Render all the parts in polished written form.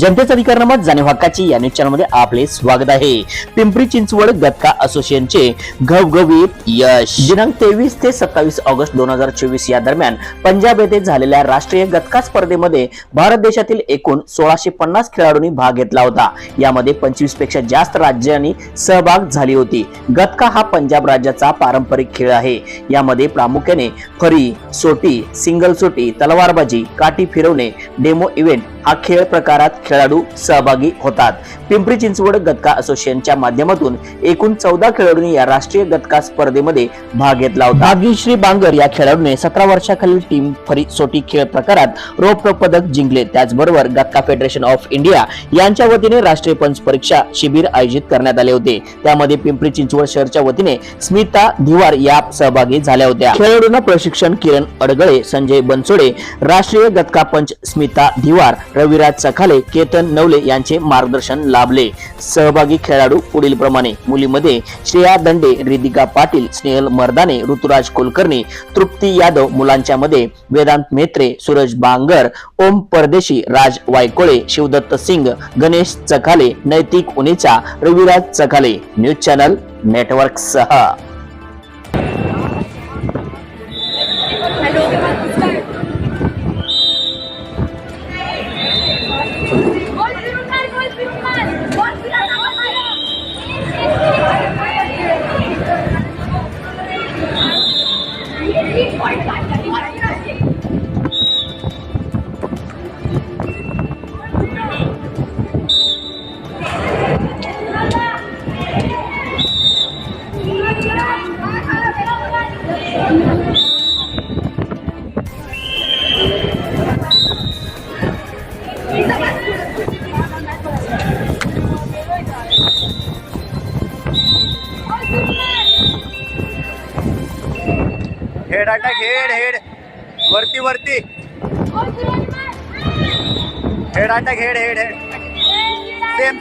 जनतेचा अधिकारनामा जाणीव हक्काची या न्यूज चॅनल मध्ये आपले स्वागत आहे। पिंपरी चिंचवड गतका असोसिएशनचे घवघवीत यश। दिनांक 23 ते 27 ऑगस्ट 2024 या दरम्यान पंजाब येथे झालेल्या राष्ट्रीय गतका स्पर्धेमध्ये भारत देशातील एकूण 1650 खेळाडूंनी भाग घेतला होता। यामध्ये 25 पेक्षा जास्त राज्यांनी सहभाग झाली होती। गतका हा पंजाब राज्याचा पारंपरिक खेळ आहे। यामध्ये प्रामुख्याने फरी, सोटी, सिंगल सोटी, तलवारबाजी, काठी फिरवणे, डेमो इव्हेंट हा खेळ प्रकारात खेळाडू सहभागी होतात। पिंपरी चिंचवड गतका असोसिएशनच्या माध्यमातून एकूण 14 खेळाडूंनी या राष्ट्रीय गतका स्पर्धेमध्ये भाग घेतला होता। भाग्यश्री बांगर या खेळाडूने 17 वर्षाखालील टीम फरी सोटी खेळ प्रकारात रौप्य पदक जिंकले। त्याचबरोबर गतका फेडरेशन ऑफ इंडिया यांच्या वतीने राष्ट्रीय पंच परीक्षा शिबिर आयोजित करण्यात आले होते। त्यामध्ये पिंपरी चिंचवड शहरच्या वतीने स्मिता धिवार या सहभागी झाल्या होत्या। खेळाडूंना प्रशिक्षण किरण अडगळे, संजय बनसोडे, राष्ट्रीय गतका पंच स्मिता धिवार, रविराज चखाले, केतन नवले यांचे मार्गदर्शन लाभले। सहभागी खेळाडू पुढील प्रमाणे: मुलीमध्ये श्रेया दंडे, रिदिका पाटील, स्नेहल मर्दाने, ऋतुराज कुलकर्णी, तृप्ती यादव; मुलांच्या मध्ये वेदांत मेत्रे, सूरज बांगर, ओम परदेशी, राज वायकोळे, शिवदत्त सिंग, गणेश चखाले, नैतिक Unecha, Raviraj चखाले। News channel network सह हेड अटॅक, हेड वरती हेड अटॅक, हेड सेम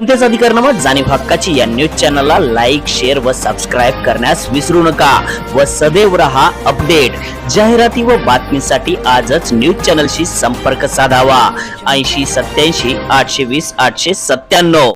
जनतेचा अधिकारनामा जाणीव हक्काची या न्यूज चॅनलला लाईक, शेअर व सबस्क्राईब करण्यास विसरू नका व सदैव रहा अपडेट। जाहिराती व बातमीसाठी आजच न्यूज चॅनलशी संपर्क साधावा। 80 87 820 897।